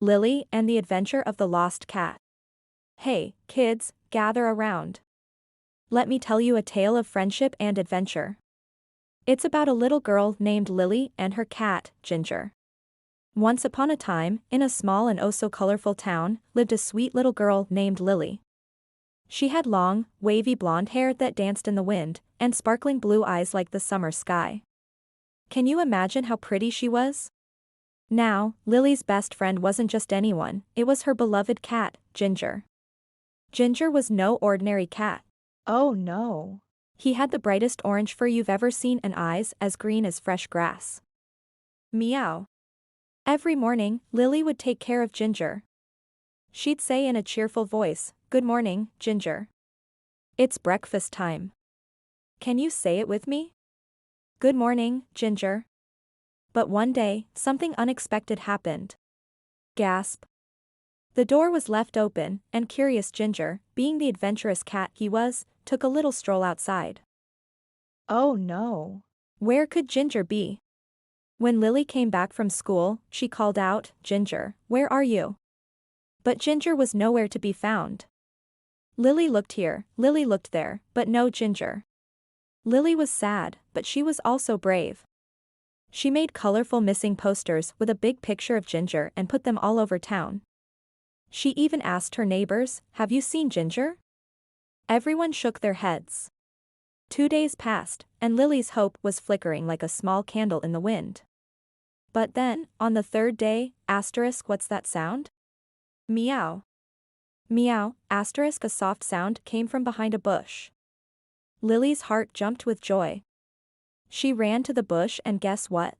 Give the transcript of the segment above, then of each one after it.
Lily and the Adventure of the Lost Cat. Hey, kids, gather around. Let me tell you a tale of friendship and adventure. It's about a little girl named Lily and her cat, Ginger. Once upon a time, in a small and oh-so-colorful town, lived a sweet little girl named Lily. She had long, wavy blonde hair that danced in the wind, and sparkling blue eyes like the summer sky. Can you imagine how pretty she was? Now, Lily's best friend wasn't just anyone, it was her beloved cat, Ginger. Ginger was no ordinary cat. Oh no. He had the brightest orange fur you've ever seen and eyes as green as fresh grass. Meow. Every morning, Lily would take care of Ginger. She'd say in a cheerful voice, "Good morning, Ginger. It's breakfast time. Can you say it with me? Good morning, Ginger." But one day, something unexpected happened. Gasp. The door was left open, and curious Ginger, being the adventurous cat he was, took a little stroll outside. Oh no. Where could Ginger be? When Lily came back from school, she called out, "Ginger, where are you?" But Ginger was nowhere to be found. Lily looked here, Lily looked there, but no Ginger. Lily was sad, but she was also brave. She made colorful missing posters with a big picture of Ginger and put them all over town. She even asked her neighbors, "Have you seen Ginger?" Everyone shook their heads. 2 days passed, and Lily's hope was flickering like a small candle in the wind. But then, on the third day, what's that sound? Meow. Meow, a soft sound came from behind a bush. Lily's heart jumped with joy. She ran to the bush and guess what?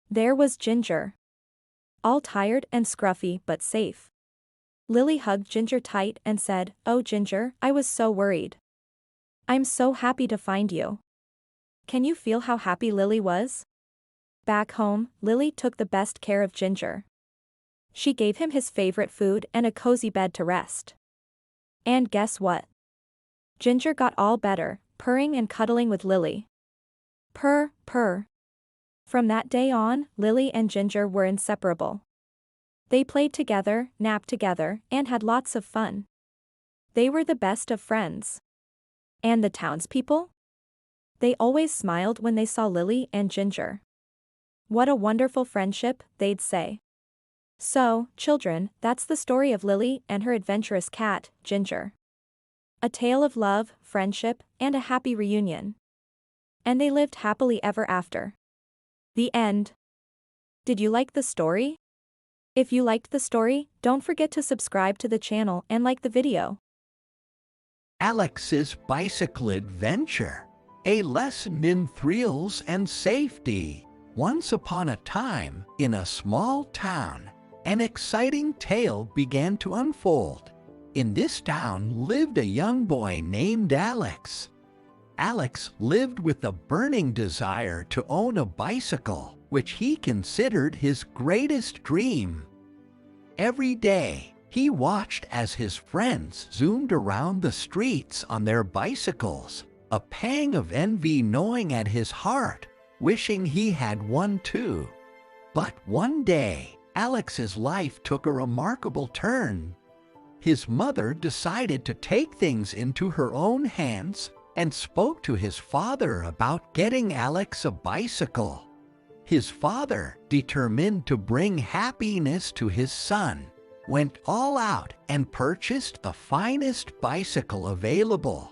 There was Ginger. All tired and scruffy but safe. Lily hugged Ginger tight and said, "Oh Ginger, I was so worried. I'm so happy to find you." Can you feel how happy Lily was? Back home, Lily took the best care of Ginger. She gave him his favorite food and a cozy bed to rest. And guess what? Ginger got all better, purring and cuddling with Lily. Purr, purr. From that day on, Lily and Ginger were inseparable. They played together, napped together, and had lots of fun. They were the best of friends. And the townspeople? They always smiled when they saw Lily and Ginger. "What a wonderful friendship," they'd say. So, children, that's the story of Lily and her adventurous cat, Ginger. A tale of love, friendship, and a happy reunion. And they lived happily ever after. The end. Did you like the story? If you liked the story, don't forget to subscribe to the channel and like the video. Alex's Bicycle Adventure. A lesson in thrills and safety. Once upon a time, in a small town, an exciting tale began to unfold. In this town lived a young boy named Alex. Alex lived with a burning desire to own a bicycle, which he considered his greatest dream. Every day, he watched as his friends zoomed around the streets on their bicycles, a pang of envy gnawing at his heart, wishing he had one too. But one day, Alex's life took a remarkable turn. His mother decided to take things into her own hands and spoke to his father about getting Alex a bicycle. His father, determined to bring happiness to his son, went all out and purchased the finest bicycle available.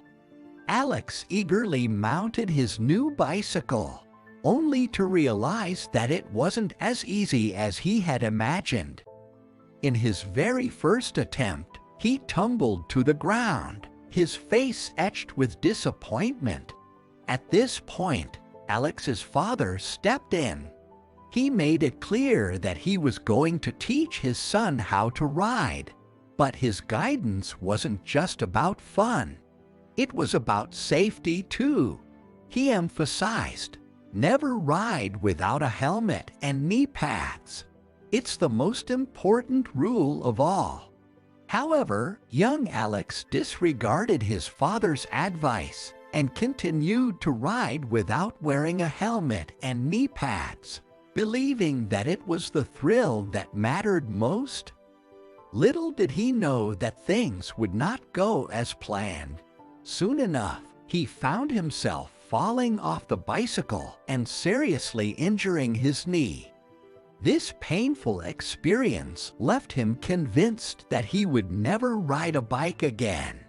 Alex eagerly mounted his new bicycle, only to realize that it wasn't as easy as he had imagined. In his very first attempt, he tumbled to the ground, his face etched with disappointment. At this point, Alex's father stepped in. He made it clear that he was going to teach his son how to ride. But his guidance wasn't just about fun. It was about safety too. He emphasized, never ride without a helmet and knee pads. It's the most important rule of all. However, young Alex disregarded his father's advice and continued to ride without wearing a helmet and knee pads. believing that it was the thrill that mattered most. Little did he know that things would not go as planned. Soon enough, he found himself falling off the bicycle and seriously injuring his knee. This painful experience left him convinced that he would never ride a bike again.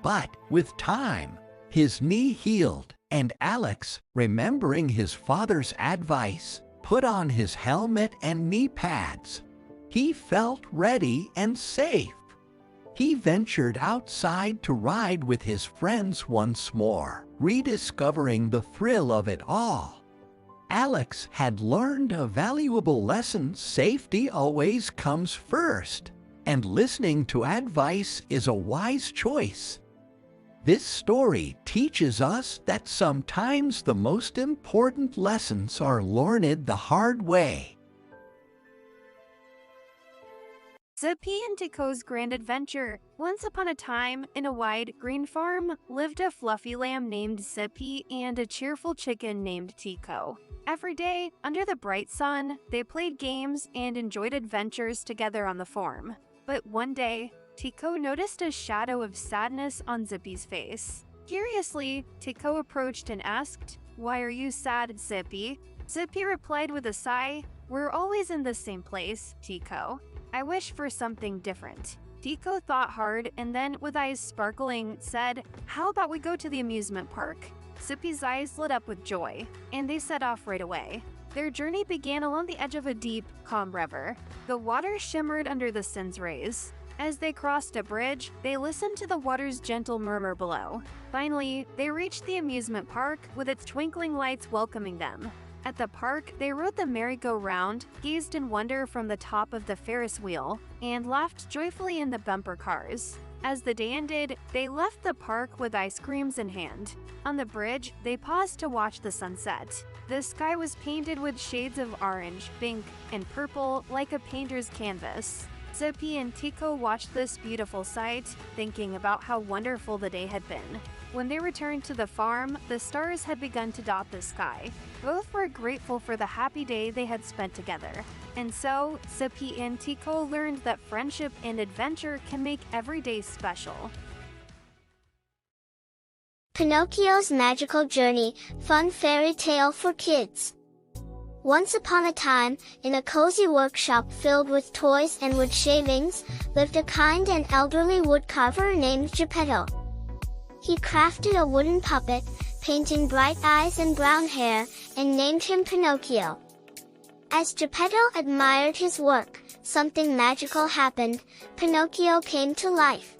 But with time, his knee healed, and Alex, remembering his father's advice, put on his helmet and knee pads. He felt ready and safe. He ventured outside to ride with his friends once more, rediscovering the thrill of it all. Alex had learned a valuable lesson: safety always comes first, and listening to advice is a wise choice. This story teaches us that sometimes the most important lessons are learned the hard way. Zippy and Tico's Grand Adventure. Once upon a time, in a wide green farm, lived a fluffy lamb named Zippy and a cheerful chicken named Tico. Every day, under the bright sun, they played games and enjoyed adventures together on the farm. But one day, Tico noticed a shadow of sadness on Zippy's face. Curiously, Tico approached and asked, "Why are you sad, Zippy?" Zippy replied with a sigh, "We're always in the same place, Tico. I wish for something different." Tico thought hard and then, with eyes sparkling, said, "How about we go to the amusement park?" Zippy's eyes lit up with joy, and they set off right away. Their journey began along the edge of a deep, calm river. The water shimmered under the sun's rays. As they crossed a bridge, they listened to the water's gentle murmur below. Finally, they reached the amusement park with its twinkling lights welcoming them. At the park, they rode the merry-go-round, gazed in wonder from the top of the Ferris wheel, and laughed joyfully in the bumper cars. As the day ended, they left the park with ice creams in hand. On the bridge, they paused to watch the sunset. The sky was painted with shades of orange, pink, and purple like a painter's canvas. Zippy and Tico watched this beautiful sight, thinking about how wonderful the day had been. When they returned to the farm, the stars had begun to dot the sky. Both were grateful for the happy day they had spent together. And so, Zippy and Tico learned that friendship and adventure can make every day special. Pinocchio's Magical Journey, fun fairy tale for kids. Once upon a time, in a cozy workshop filled with toys and wood shavings, lived a kind and elderly woodcarver named Geppetto. He crafted a wooden puppet, painting bright eyes and brown hair, and named him Pinocchio. As Geppetto admired his work, something magical happened. Pinocchio came to life.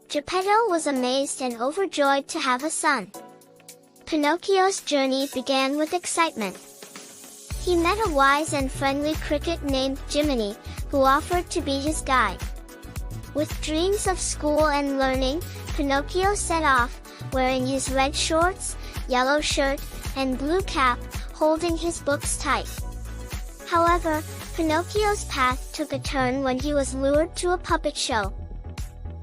Geppetto was amazed and overjoyed to have a son. Pinocchio's journey began with excitement. He met a wise and friendly cricket named Jiminy, who offered to be his guide. With dreams of school and learning, Pinocchio set off, wearing his red shorts, yellow shirt, and blue cap, holding his books tight. However, Pinocchio's path took a turn when he was lured to a puppet show.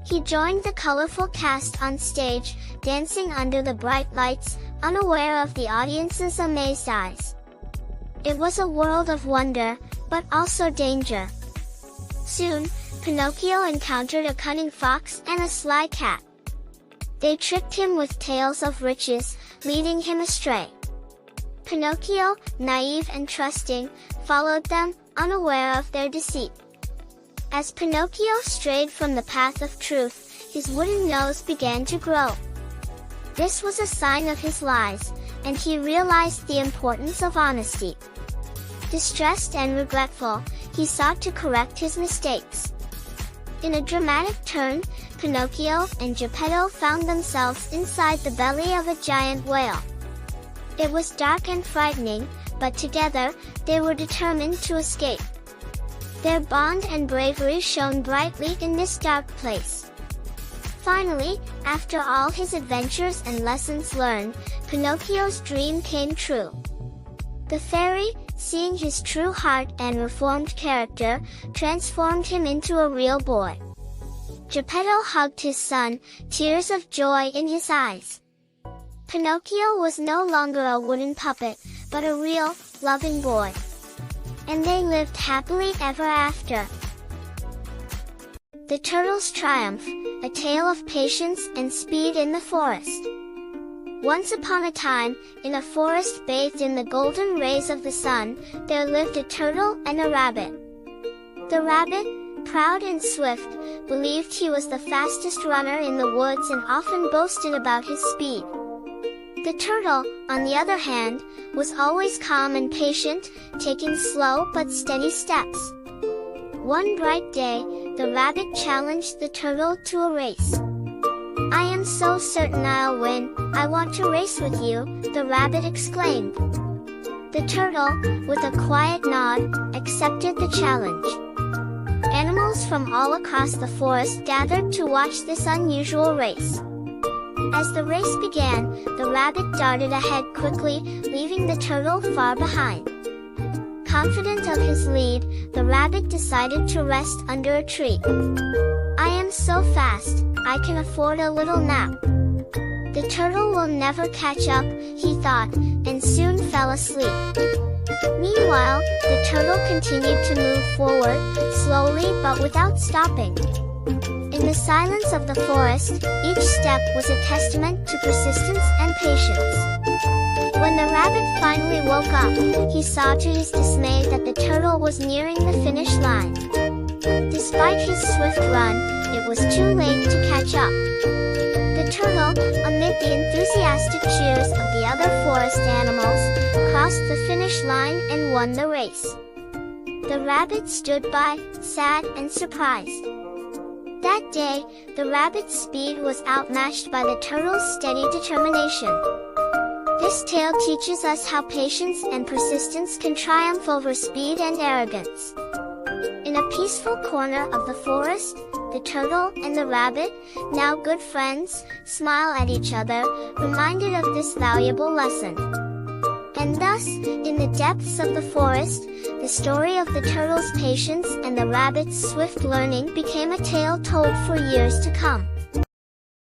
He joined the colorful cast on stage, dancing under the bright lights, unaware of the audience's amazed eyes. It was a world of wonder, but also danger. Soon, Pinocchio encountered a cunning fox and a sly cat. They tricked him with tales of riches, leading him astray. Pinocchio, naive and trusting, followed them, unaware of their deceit. As Pinocchio strayed from the path of truth, his wooden nose began to grow. This was a sign of his lies, and he realized the importance of honesty. Distressed and regretful, he sought to correct his mistakes. In a dramatic turn, Pinocchio and Geppetto found themselves inside the belly of a giant whale. It was dark and frightening, but together, they were determined to escape. Their bond and bravery shone brightly in this dark place. Finally, after all his adventures and lessons learned, Pinocchio's dream came true. The fairy, seeing his true heart and reformed character, transformed him into a real boy. Geppetto hugged his son, tears of joy in his eyes. Pinocchio was no longer a wooden puppet, but a real, loving boy. and they lived happily ever after. The Turtle's Triumph, a tale of patience and speed in the forest. Once upon a time, in a forest bathed in the golden rays of the sun, there lived a turtle and a rabbit. The rabbit, proud and swift, believed he was the fastest runner in the woods and often boasted about his speed. The turtle, on the other hand, was always calm and patient, taking slow but steady steps. One bright day, the rabbit challenged the turtle to a race. "I am so certain I'll win, I want to race with you," the rabbit exclaimed. The turtle, with a quiet nod, accepted the challenge. Animals from all across the forest gathered to watch this unusual race. As the race began, the rabbit darted ahead quickly, leaving the turtle far behind. Confident of his lead, the rabbit decided to rest under a tree. "I am so fast, I can afford a little nap." The turtle will never catch up, he thought, and soon fell asleep. Meanwhile, the turtle continued to move forward, slowly but without stopping. In the silence of the forest, each step was a testament to persistence and patience. When the rabbit finally woke up, he saw to his dismay that the turtle was nearing the finish line. Despite his swift run, it was too late to catch up. The turtle, amid the enthusiastic cheers of the other forest animals, crossed the finish line and won the race. The rabbit stood by, sad and surprised. That day, the rabbit's speed was outmatched by the turtle's steady determination. This tale teaches us how patience and persistence can triumph over speed and arrogance. In a peaceful corner of the forest, the turtle and the rabbit, now good friends, smile at each other, reminded of this valuable lesson. And thus, in the depths of the forest, the story of the turtle's patience and the rabbit's swift learning became a tale told for years to come.